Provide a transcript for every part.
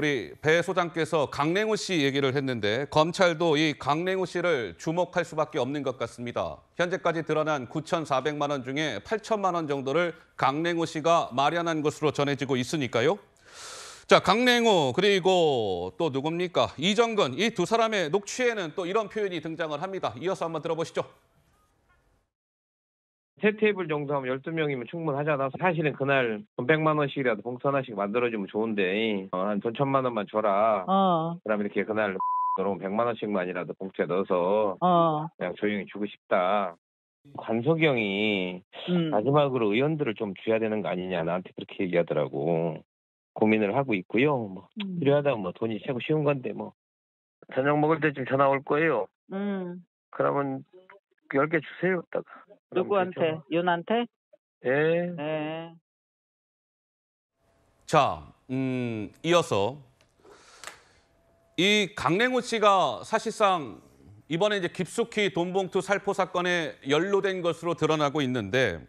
우리 배 소장께서 강냉호 씨 얘기를 했는데 검찰도 이 강냉호 씨를 주목할 수밖에 없는 것 같습니다. 현재까지 드러난 9,400만 원 중에 8천만 원 정도를 강냉호 씨가 마련한 것으로 전해지고 있으니까요. 자, 강냉호 그리고 또 누굽니까? 이정근 이 두 사람의 녹취에는 또 이런 표현이 등장을 합니다. 이어서 한번 들어보시죠. 세 테이블 정도 하면 12명이면 충분하잖아. 사실은 그날 돈 100만 원씩이라도 봉투 하나씩 만들어주면 좋은데 한 돈 1,000만 원만 줘라. 그럼 이렇게 그날 그럼 100만 원씩만이라도 봉투에 넣어서 그냥 조용히 주고 싶다. 관석이 형이 마지막으로 의원들을 좀 줘야 되는 거 아니냐 나한테 그렇게 얘기하더라고. 고민을 하고 있고요. 뭐 필요하다면 뭐 돈이 최고 쉬운 건데 뭐 저녁 먹을 때쯤 전화 올 거예요. 그러면 10개 주세요. 딱. 누구한테? 윤한테? 예. 네. 자, 이어서 이 강냉호 씨가 사실상 이번에 이제 깊숙이 돈봉투 살포 사건에 연루된 것으로 드러나고 있는데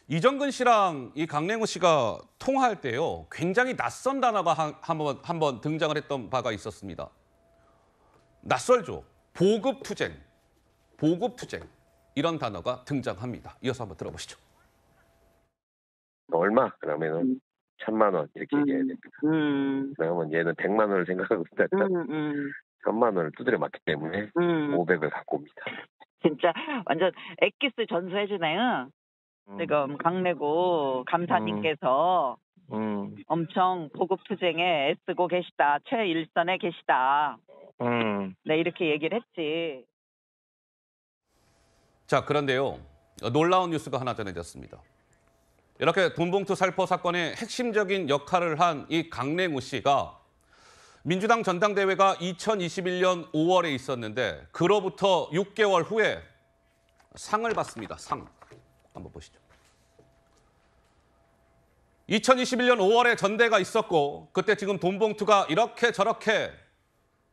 이정근 씨랑 이 강냉호 씨가 통화할 때요. 굉장히 낯선 단어가 한번 등장을 했던 바가 있었습니다. 낯설죠. 보급투쟁, 보급투쟁 이런 단어가 등장합니다. 이어서 한번 들어보시죠. 얼마? 그러면은 1,000만 원 이렇게 얘기해야 됩니다. 그러면 얘는 100만 원을 생각하고 있다가 1,000만 원을 두드려 맞기 때문에 500을 갖고 옵니다. 진짜 완전 엑기스 전수해주네요. 지금 강내구 감사님께서 엄청 보급투쟁에 애쓰고 계시다. 최일선에 계시다. 네, 이렇게 얘기를 했지. 자, 그런데요. 놀라운 뉴스가 하나 전해졌습니다. 이렇게 돈봉투 살포 사건의 핵심적인 역할을 한 이 강냉호 씨가 민주당 전당대회가 2021년 5월에 있었는데 그로부터 6개월 후에 상을 받습니다. 상. 한번 보시죠. 2021년 5월에 전대가 있었고 그때 지금 돈봉투가 이렇게 저렇게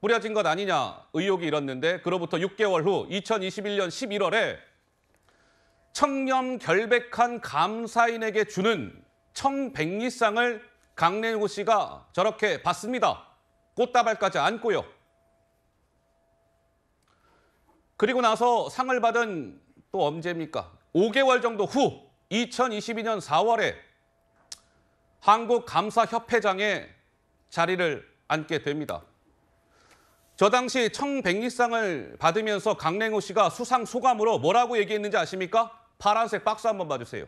뿌려진 것 아니냐 의혹이 일었는데 그로부터 6개월 후 2021년 11월에 청렴 결백한 감사인에게 주는 청백리상을 강냉호 씨가 저렇게 받습니다. 꽃다발까지 안고요. 그리고 나서 상을 받은 또 언제입니까? 5개월 정도 후 2022년 4월에 한국감사협회장에 자리를 앉게 됩니다. 저 당시 청백리상을 받으면서 강냉호 씨가 수상 소감으로 뭐라고 얘기했는지 아십니까? 파란색 박스 한번 봐주세요.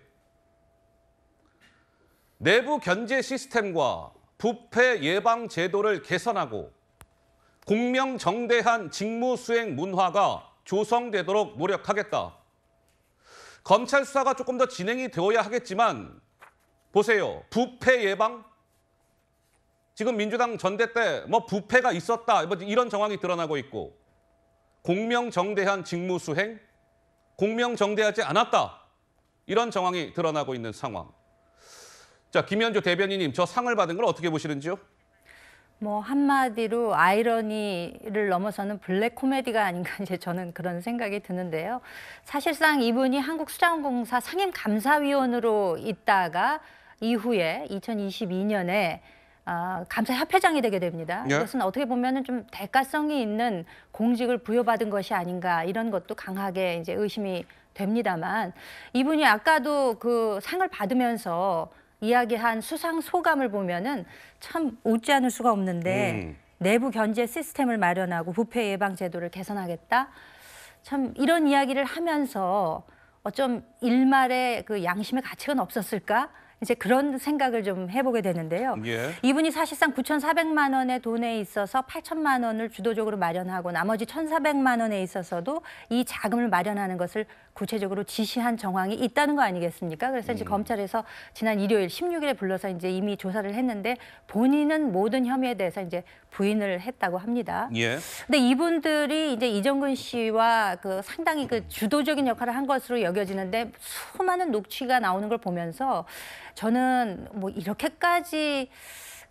내부 견제 시스템과 부패 예방 제도를 개선하고 공명정대한 직무 수행 문화가 조성되도록 노력하겠다. 검찰 수사가 조금 더 진행이 되어야 하겠지만 보세요. 부패 예방? 지금 민주당 전대 때 뭐 부패가 있었다 뭐 이런 정황이 드러나고 있고 공명정대한 직무 수행, 공명정대하지 않았다 이런 정황이 드러나고 있는 상황. 자, 김현주 대변인님 저 상을 받은 걸 어떻게 보시는지요? 뭐 한마디로 아이러니를 넘어서는 블랙 코미디가 아닌가 이제 저는 그런 생각이 드는데요. 사실상 이분이 한국수자원공사 상임감사위원으로 있다가 이후에 2022년에 감사협회장이 되게 됩니다. 예? 이것은 어떻게 보면은 좀 대가성이 있는 공직을 부여받은 것이 아닌가 이런 것도 강하게 이제 의심이 됩니다만 이분이 아까도 그 상을 받으면서 이야기한 수상 소감을 보면은 참 웃지 않을 수가 없는데 내부 견제 시스템을 마련하고 부패 예방 제도를 개선하겠다. 참 이런 이야기를 하면서 어쩜 일말의 그 양심의 가책은 없었을까? 이제 그런 생각을 좀 해보게 되는데요. 예. 이분이 사실상 9,400만 원의 돈에 있어서 8천만 원을 주도적으로 마련하고 나머지 1,400만 원에 있어서도 이 자금을 마련하는 것을 구체적으로 지시한 정황이 있다는 거 아니겠습니까? 그래서 이제 검찰에서 지난 일요일 16일에 불러서 이제 이미 조사를 했는데 본인은 모든 혐의에 대해서 이제 부인을 했다고 합니다. 예. 근데 이분들이 이제 이정근 씨와 그 상당히 그 주도적인 역할을 한 것으로 여겨지는데 수많은 녹취가 나오는 걸 보면서 저는 뭐 이렇게까지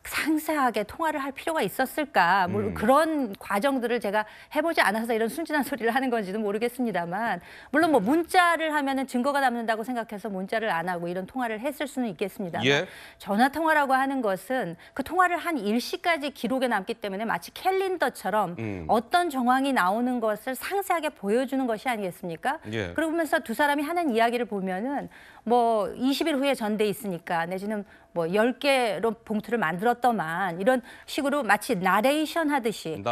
상세하게 통화를 할 필요가 있었을까? 물론 그런 과정들을 제가 해보지 않아서 이런 순진한 소리를 하는 건지도 모르겠습니다만, 물론 뭐 문자를 하면은 증거가 남는다고 생각해서 문자를 안 하고 이런 통화를 했을 수는 있겠습니다만, 예. 전화 통화라고 하는 것은 그 통화를 한 일시까지 기록에 남기 때문에 마치 캘린더처럼 어떤 정황이 나오는 것을 상세하게 보여주는 것이 아니겠습니까? 예. 그러면서 두 사람이 하는 이야기를 보면은 뭐 20일 후에 전돼 있으니까 내지는 뭐 10개로 봉투를 만들었더만 이런 식으로 마치 나레이션 하듯이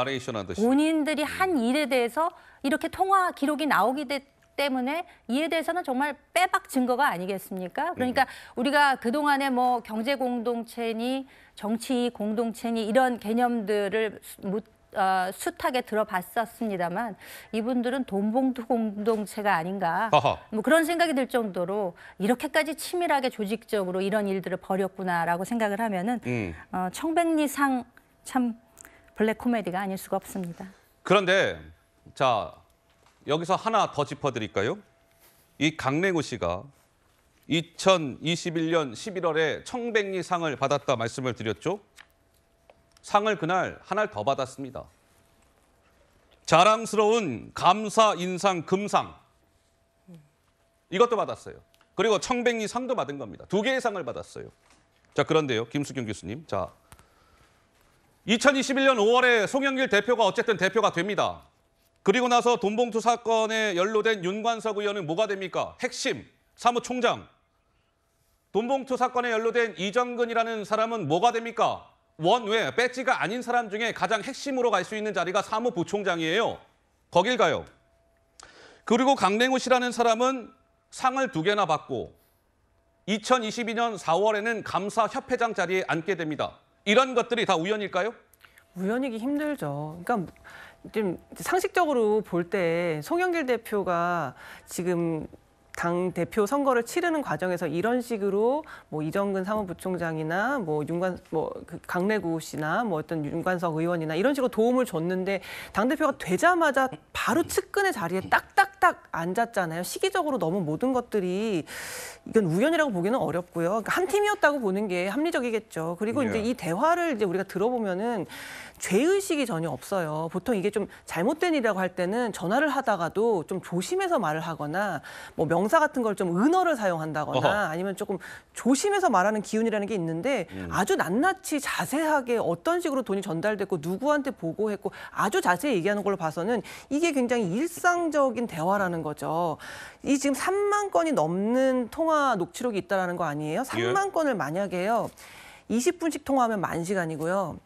본인들이 한 일에 대해서 이렇게 통화 기록이 나오기 때문에 이에 대해서는 정말 빼박 증거가 아니겠습니까? 그러니까 우리가 그동안에 뭐 경제 공동체니 정치 공동체니 이런 개념들을 숱하게 들어봤었습니다만 이분들은 돈봉투 공동체가 아닌가 뭐 그런 생각이 들 정도로 이렇게까지 치밀하게 조직적으로 이런 일들을 벌였구나라고 생각을 하면은 청백리상 참 블랙 코미디가 아닐 수가 없습니다. 그런데 자 여기서 하나 더 짚어드릴까요? 이 강랭우 씨가 2021년 11월에 청백리상을 받았다 말씀을 드렸죠. 상을 그날 하나를 더 받았습니다. 자랑스러운 감사 인상 금상. 이것도 받았어요. 그리고 청백리상도 받은 겁니다. 2개의 상을 받았어요. 자, 그런데요. 김수경 교수님. 자, 2021년 5월에 송영길 대표가 어쨌든 대표가 됩니다. 그리고 나서 돈봉투 사건에 연루된 윤관석 의원은 뭐가 됩니까? 핵심 사무총장. 돈봉투 사건에 연루된 이정근이라는 사람은 뭐가 됩니까? 원외 배지가 아닌 사람 중에 가장 핵심으로 갈 수 있는 자리가 사무부총장이에요. 거길 가요. 그리고 강랭우 씨라는 사람은 상을 2개나 받고 2022년 4월에는 감사협회장 자리에 앉게 됩니다. 이런 것들이 다 우연일까요? 우연이기 힘들죠. 그러니까 좀 상식적으로 볼 때 송영길 대표가 지금 당 대표 선거를 치르는 과정에서 이런 식으로 뭐 이정근 사무부총장이나 뭐 그 강래구 씨나 뭐 어떤 윤관석 의원이나 이런 식으로 도움을 줬는데 당 대표가 되자마자 바로 측근의 자리에 딱딱딱 앉았잖아요. 시기적으로 너무 모든 것들이 이건 우연이라고 보기는 어렵고요. 그러니까 한 팀이었다고 보는 게 합리적이겠죠. 그리고 이제 이 대화를 이제 우리가 들어보면은 죄의식이 전혀 없어요. 보통 이게 좀 잘못된 일이라고 할 때는 전화를 하다가도 좀 조심해서 말을 하거나 뭐 명사 같은 걸 좀 은어를 사용한다거나 아니면 조금 조심해서 말하는 기운이라는 게 있는데 아주 낱낱이 자세하게 어떤 식으로 돈이 전달됐고 누구한테 보고했고 아주 자세히 얘기하는 걸로 봐서는 이게 굉장히 일상적인 대화라는 거죠. 이 지금 3만 건이 넘는 통화 녹취록이 있다라는 거 아니에요? 3만 건을 만약에요. 20분씩 통화하면 10,000시간이고요.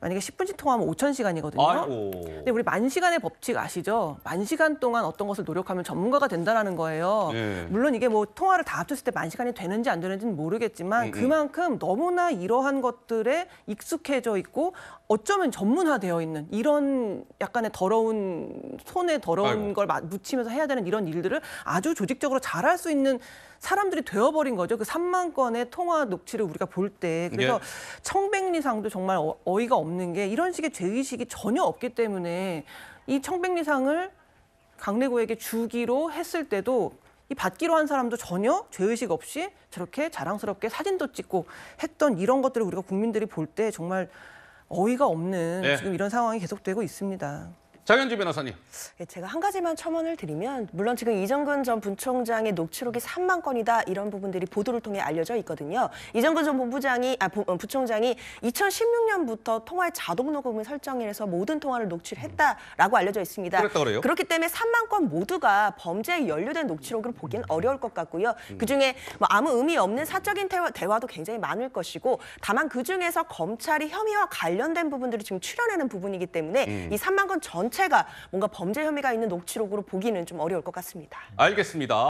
만약에 10분씩 통화하면 5,000시간이거든요. 아이고. 근데 우리 10,000시간의 법칙 아시죠? 10,000시간 동안 어떤 것을 노력하면 전문가가 된다는 거예요. 물론 이게 뭐 통화를 다 합쳤을 때 10,000시간이 되는지 안 되는지는 모르겠지만 그만큼 너무나 이러한 것들에 익숙해져 있고 어쩌면 전문화되어 있는 이런 약간의 더러운 손에 더러운 걸 묻히면서 해야 되는 이런 일들을 아주 조직적으로 잘할 수 있는 사람들이 되어버린 거죠. 그 3만 건의 통화 녹취를 우리가 볼 때. 그래서 청백리상도 정말 어이가 없는 게 이런 식의 죄의식이 전혀 없기 때문에 이 청백리상을 강래구에게 주기로 했을 때도 이 받기로 한 사람도 전혀 죄의식 없이 저렇게 자랑스럽게 사진도 찍고 했던 이런 것들을 우리가 국민들이 볼 때 정말 어이가 없는 지금 이런 상황이 계속되고 있습니다. 장현주 변호사님. 제가 한 가지만 첨언을 드리면 물론 지금 이정근 전 부총장의 녹취록이 3만 건이다 이런 부분들이 보도를 통해 알려져 있거든요. 이정근 전 부총장이 2016년부터 통화의 자동 녹음을 설정해서 모든 통화를 녹취를 했다라고 알려져 있습니다. 그래요? 그렇기 때문에 3만 건 모두가 범죄에 연루된 녹취록으로 보기는 어려울 것 같고요. 그중에 뭐 아무 의미 없는 사적인 대화도 굉장히 많을 것이고 다만 그중에서 검찰이 혐의와 관련된 부분들을 지금 추려내는 부분이기 때문에 이 3만 건 전체가 뭔가 범죄 혐의가 있는 녹취록으로 보기는 좀 어려울 것 같습니다. 알겠습니다.